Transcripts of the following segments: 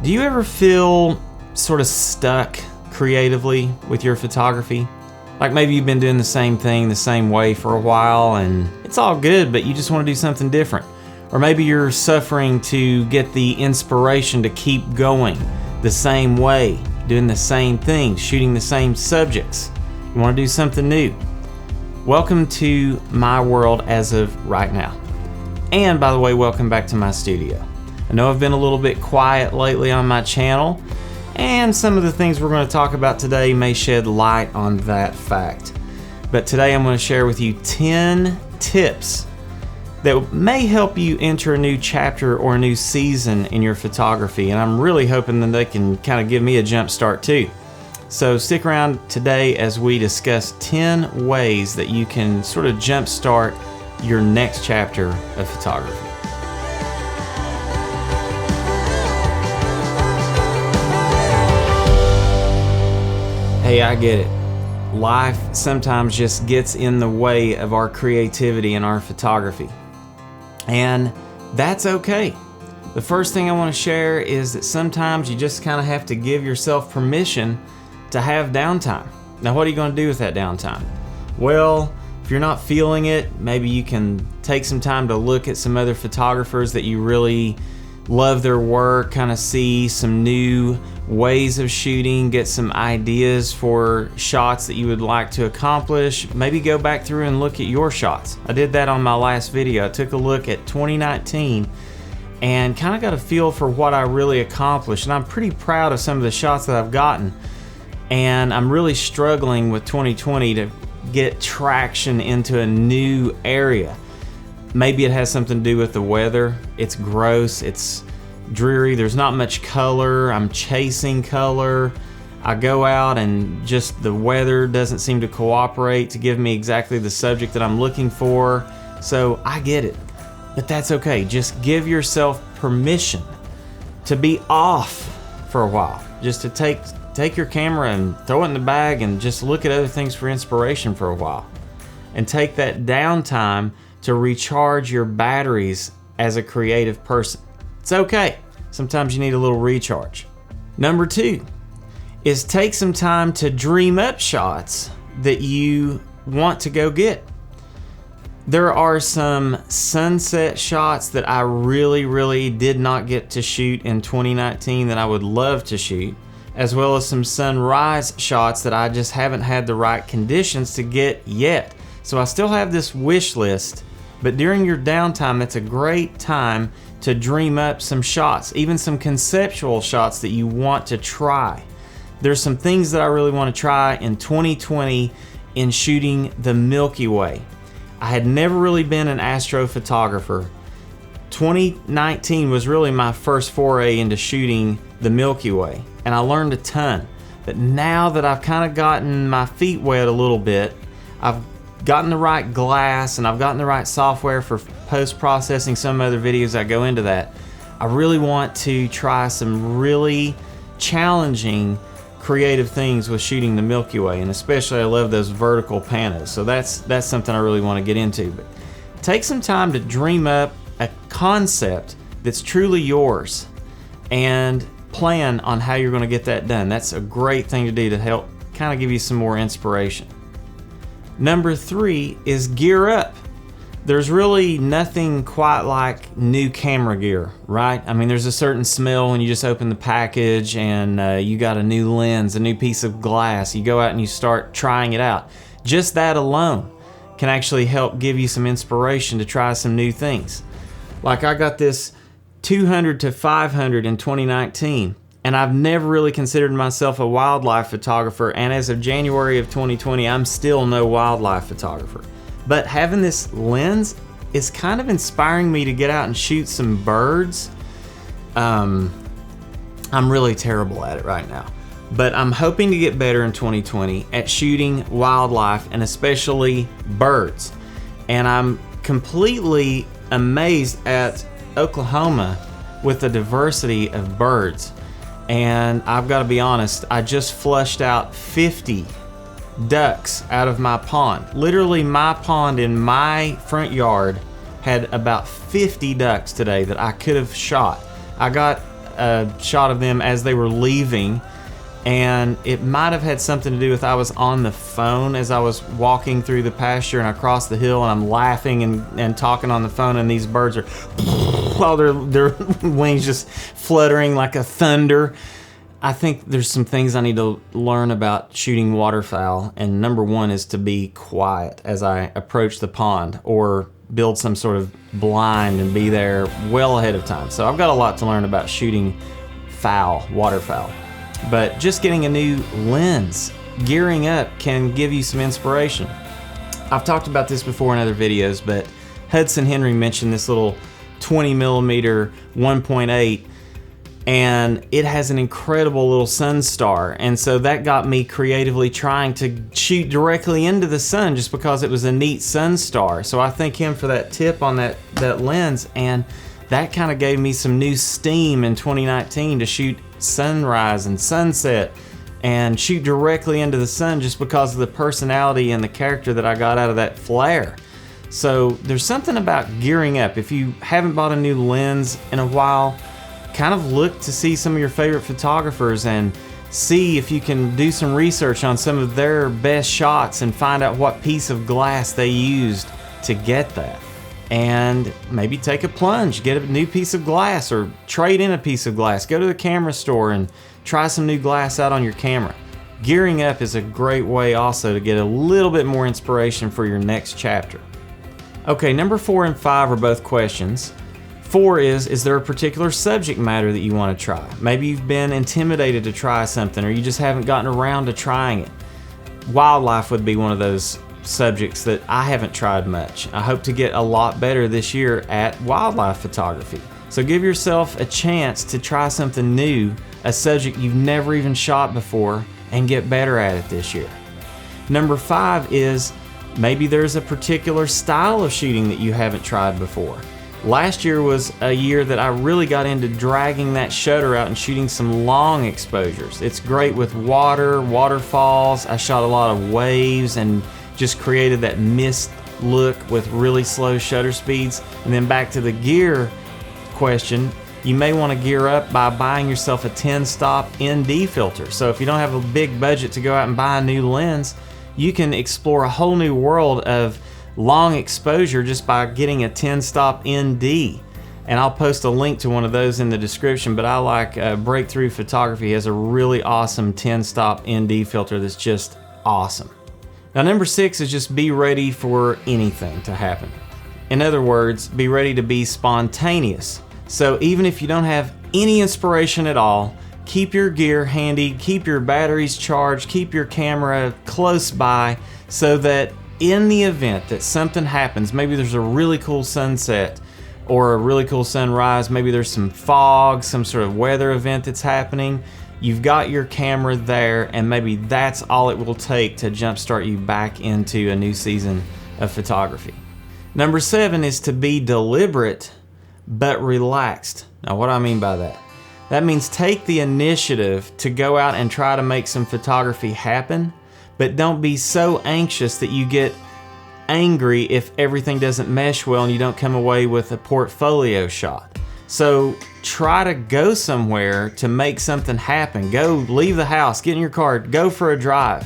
Do you ever feel sort of stuck creatively with your photography? Like maybe you've been doing the same thing the same way for a while and it's all good, but you just want to do something different. Or maybe you're suffering to get the inspiration to keep going the same way, doing the same thing, shooting the same subjects. You want to do something new. Welcome to my world as of right now. And by the way, welcome back to my studio. I know I've been a little bit quiet lately on my channel, and some of the things we're going to talk about today may shed light on that fact. But today I'm going to share with you 10 tips that may help you enter a new chapter or a new season in your photography, and I'm really hoping that they can kind of give me a jump start too. So stick around today as we discuss 10 ways that you can sort of jump start your next chapter of photography. Hey, I get it. Life sometimes just gets in the way of our creativity and our photography. And that's okay. The first thing I want to share is that sometimes you just kind of have to give yourself permission to have downtime. Now, what are you going to do with that downtime? Well, if you're not feeling it, maybe you can take some time to look at some other photographers that you really love their work, kind of see some new ways of shooting, get some ideas for shots that you would like to accomplish. Maybe go back through and look at your shots. I did that on my last video. I took a look at 2019 and kind of got a feel for what I really accomplished, and I'm pretty proud of some of the shots that I've gotten. And I'm really struggling with 2020 to get traction into a new area. Maybe it has something to do with the weather. It's gross, it's dreary, there's not much color, I'm chasing color. I go out and just the weather doesn't seem to cooperate to give me exactly the subject that I'm looking for. So I get it, but that's okay. Just give yourself permission to be off for a while. Just to take your camera and throw it in the bag and just look at other things for inspiration for a while. And take that downtime to recharge your batteries as a creative person. It's okay. Sometimes you need a little recharge. Number 2 is take some time to dream up shots that you want to go get. There are some sunset shots that I really did not get to shoot in 2019 that I would love to shoot, as well as some sunrise shots that I just haven't had the right conditions to get yet. So I still have this wish list, but during your downtime, that's a great time to dream up some shots, even some conceptual shots that you want to try. There's some things that I really want to try in 2020 in shooting the Milky Way. I had never really been an astrophotographer. 2019 was really my first foray into shooting the Milky Way, and I learned a ton. But now that I've kind of gotten my feet wet a little bit, I've gotten the right glass and I've gotten the right software for post-processing. Some other videos I go into that. I really want to try some really challenging creative things with shooting the Milky Way, and especially I love those vertical panos. So that's something I really want to get into. But take some time to dream up a concept that's truly yours and plan on how you're going to get that done. That's a great thing to do to help kind of give you some more inspiration. Number 3 is gear up. There's really nothing quite like new camera gear, right? I mean, there's a certain smell when you just open the package and you got a new lens, a new piece of glass. You go out and you start trying it out. Just that alone can actually help give you some inspiration to try some new things. Like I got this 200 to 500 in 2019, and I've never really considered myself a wildlife photographer, and as of January of 2020, I'm still no wildlife photographer. But having this lens is kind of inspiring me to get out and shoot some birds. I'm really terrible at it right now, but I'm hoping to get better in 2020 at shooting wildlife and especially birds. And I'm completely amazed at Oklahoma with the diversity of birds. And I've got to be honest, I just flushed out 50 ducks out of my pond. Literally, my pond in my front yard had about 50 ducks today that I could have shot. I got a shot of them as they were leaving, and it might have had something to do with I was on the phone as I was walking through the pasture, and I crossed the hill and I'm laughing and talking on the phone, and these birds are while their wings just fluttering like a thunder. I think there's some things I need to learn about shooting waterfowl, and number one is to be quiet as I approach the pond, or build some sort of blind and be there well ahead of time. So I've got a lot to learn about shooting waterfowl. But just getting a new lens, gearing up, can give you some inspiration. I've talked about this before in other videos, but Hudson Henry mentioned this little 20 millimeter 1.8, and it has an incredible little sun star, and so that got me creatively trying to shoot directly into the sun just because it was a neat sun star. So I thank him for that tip on that lens, and that kind of gave me some new steam in 2019 to shoot sunrise and sunset and shoot directly into the sun just because of the personality and the character that I got out of that flare. So there's something about gearing up. If you haven't bought a new lens in a while, kind of look to see some of your favorite photographers and see if you can do some research on some of their best shots and find out what piece of glass they used to get that. And maybe take a plunge, get a new piece of glass, or trade in a piece of glass. Go to the camera store and try some new glass out on your camera. Gearing up is a great way also to get a little bit more inspiration for your next chapter. Okay, number 4 and 5 are both questions. 4 is there a particular subject matter that you want to try? Maybe you've been intimidated to try something, or you just haven't gotten around to trying it. Wildlife would be one of those subjects that I haven't tried much. I hope to get a lot better this year at wildlife photography. So give yourself a chance to try something new, a subject you've never even shot before, and get better at it this year. Number 5 is maybe there's a particular style of shooting that you haven't tried before. Last year was a year that I really got into dragging that shutter out and shooting some long exposures. It's great with waterfalls. I shot a lot of waves and just created that mist look with really slow shutter speeds. And then back to the gear question, you may want to gear up by buying yourself a 10-stop ND filter. So if you don't have a big budget to go out and buy a new lens, you can explore a whole new world of long exposure just by getting a 10-stop ND. And I'll post a link to one of those in the description, but I like Breakthrough Photography has a really awesome 10-stop ND filter that's just awesome. Now number 6 is just be ready for anything to happen. In other words, be ready to be spontaneous. So even if you don't have any inspiration at all, keep your gear handy, keep your batteries charged, keep your camera close by, so that in the event that something happens, maybe there's a really cool sunset or a really cool sunrise, maybe there's some fog, some sort of weather event that's happening, you've got your camera there, and maybe that's all it will take to jumpstart you back into a new season of photography. Number 7 is to be deliberate but relaxed. Now what do I mean by that? That means take the initiative to go out and try to make some photography happen, but don't be so anxious that you get angry if everything doesn't mesh well and you don't come away with a portfolio shot. So try to go somewhere to make something happen. Go leave the house, get in your car, go for a drive.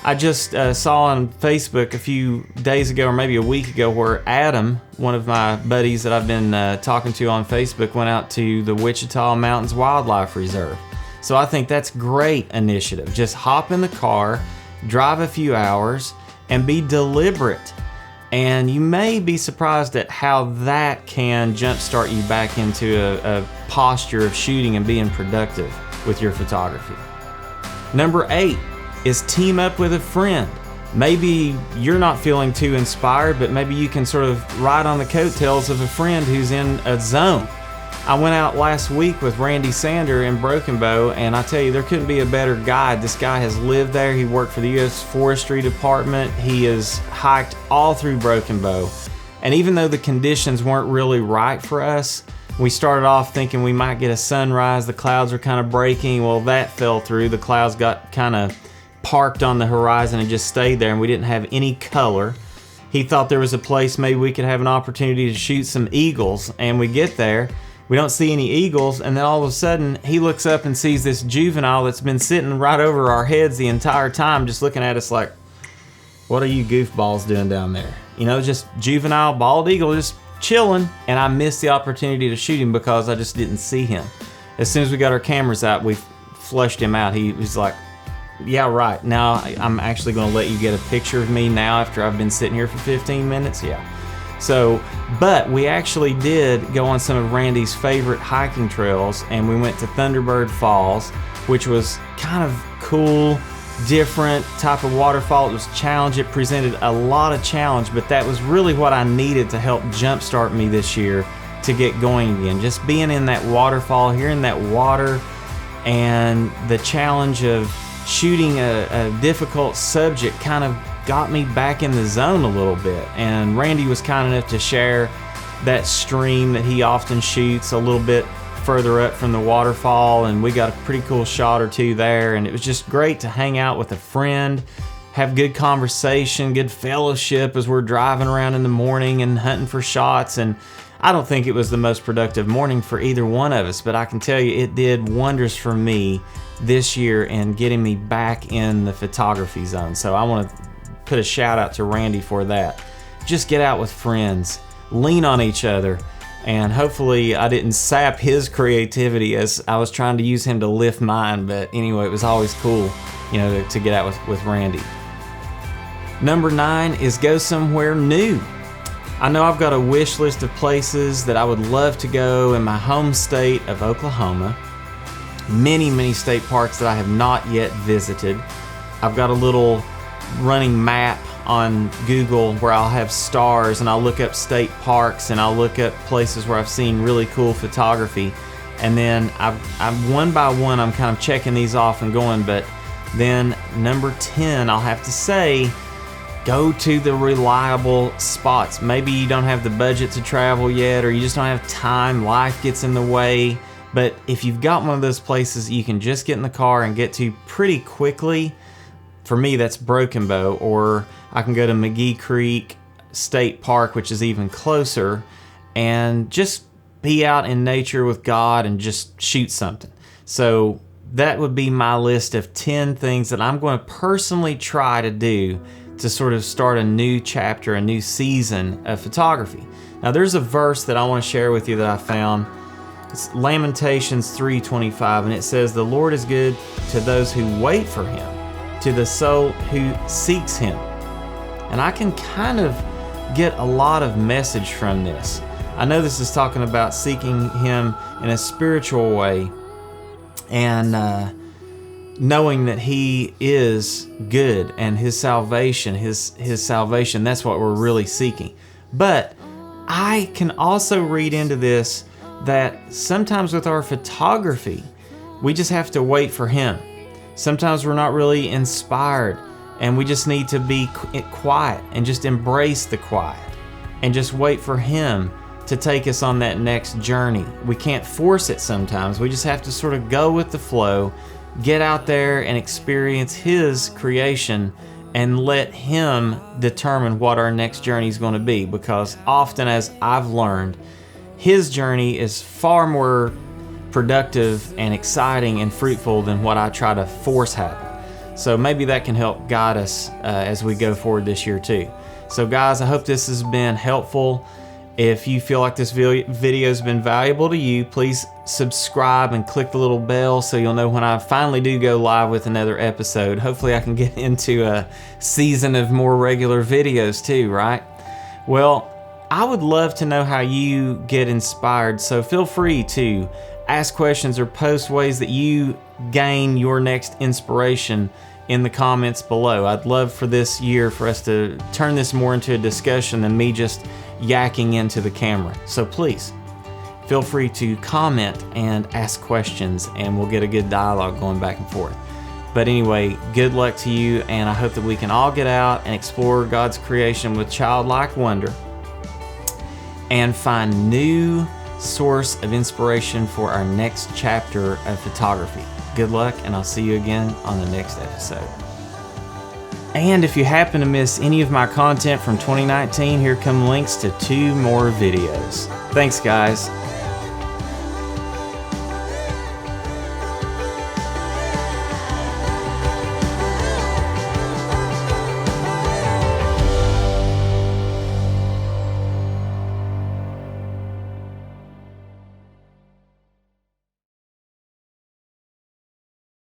I just saw on Facebook a few days ago, or maybe a week ago, where Adam, one of my buddies that I've been talking to on Facebook, went out to the Wichita Mountains Wildlife Reserve. So I think that's great initiative. Just hop in the car, drive a few hours, and be deliberate. And you may be surprised at how that can jumpstart you back into a posture of shooting and being productive with your photography. Number 8 is team up with a friend. Maybe you're not feeling too inspired, but maybe you can sort of ride on the coattails of a friend who's in a zone. I went out last week with Randy Sander in Broken Bow, and I tell you, there couldn't be a better guide. This guy has lived there. He worked for the U.S. Forestry Department. He has hiked all through Broken Bow. And even though the conditions weren't really right for us, we started off thinking we might get a sunrise. The clouds were kind of breaking. Well, that fell through. The clouds got kind of parked on the horizon and just stayed there, and we didn't have any color. He thought there was a place maybe we could have an opportunity to shoot some eagles, and we get there, we don't see any eagles, and then all of a sudden he looks up and sees this juvenile that's been sitting right over our heads the entire time, just looking at us like, what are you goofballs doing down there? You know, just juvenile bald eagle just chilling, and I missed the opportunity to shoot him because I just didn't see him. As soon as we got our cameras out, we flushed him out. He was like, yeah, right. Now I'm actually going to let you get a picture of me now after I've been sitting here for 15 minutes. Yeah. So, but we actually did go on some of Randy's favorite hiking trails, and we went to Thunderbird Falls, which was kind of cool, different type of waterfall. It was challenge. It presented a lot of challenge, but that was really what I needed to help jumpstart me this year to get going again. Just being in that waterfall, hearing that water, and the challenge of shooting a difficult subject kind of got me back in the zone a little bit. And Randy was kind enough to share that stream that he often shoots a little bit further up from the waterfall, and we got a pretty cool shot or two there. And it was just great to hang out with a friend, have good conversation, good fellowship as we're driving around in the morning and hunting for shots. And I don't think it was the most productive morning for either one of us, but I can tell you it did wonders for me this year in getting me back in the photography zone. So I want to put a shout out to Randy for that. Just get out with friends, lean on each other, and hopefully I didn't sap his creativity as I was trying to use him to lift mine. But anyway, it was always cool, you know, to get out with Randy. Number 9 is go somewhere new. I know I've got a wish list of places that I would love to go in my home state of Oklahoma. Many state parks that I have not yet visited. I've got a little running map on Google where I'll have stars, and I'll look up state parks, and I'll look up places where I've seen really cool photography. And then I'm one by one, I'm kind of checking these off and going. But then number 10, I'll have to say, go to the reliable spots. Maybe you don't have the budget to travel yet, or you just don't have time, life gets in the way. But if you've got one of those places you can just get in the car and get to pretty quickly, for me that's Broken Bow, or I can go to McGee Creek State Park, which is even closer, and just be out in nature with God and just shoot something. So that would be my list of 10 things that I'm going to personally try to do to sort of start a new chapter, a new season of photography. Now there's a verse that I want to share with you that I found. It's Lamentations 3:25, and it says, "The Lord is good to those who wait for Him, to the soul who seeks Him." And I can kind of get a lot of message from this. I know this is talking about seeking Him in a spiritual way, and knowing that He is good, and His salvation, His salvation, that's what we're really seeking. But I can also read into this that sometimes with our photography, we just have to wait for Him. Sometimes we're not really inspired, and we just need to be quiet and just embrace the quiet and just wait for Him to take us on that next journey. We can't force it sometimes. We just have to sort of go with the flow, get out there and experience His creation, and let Him determine what our next journey is going to be. Because often, as I've learned, His journey is far more productive and exciting and fruitful than what I try to force happen. So maybe that can help guide us as we go forward this year too. So guys, I hope this has been helpful. If you feel like this video has been valuable to you, please subscribe and click the little bell so you'll know when I finally do go live with another episode. Hopefully I can get into a season of more regular videos too, right? Well, I would love to know how you get inspired, so feel free to ask questions or post ways that you gain your next inspiration in the comments below. I'd love for this year for us to turn this more into a discussion than me just yakking into the camera. So please, feel free to comment and ask questions, and we'll get a good dialogue going back and forth. But anyway, good luck to you, and I hope that we can all get out and explore God's creation with childlike wonder and find new source of inspiration for our next chapter of photography. Good luck, and I'll see you again on the next episode. And if you happen to miss any of my content from 2019, here come links to 2 more videos. Thanks, guys.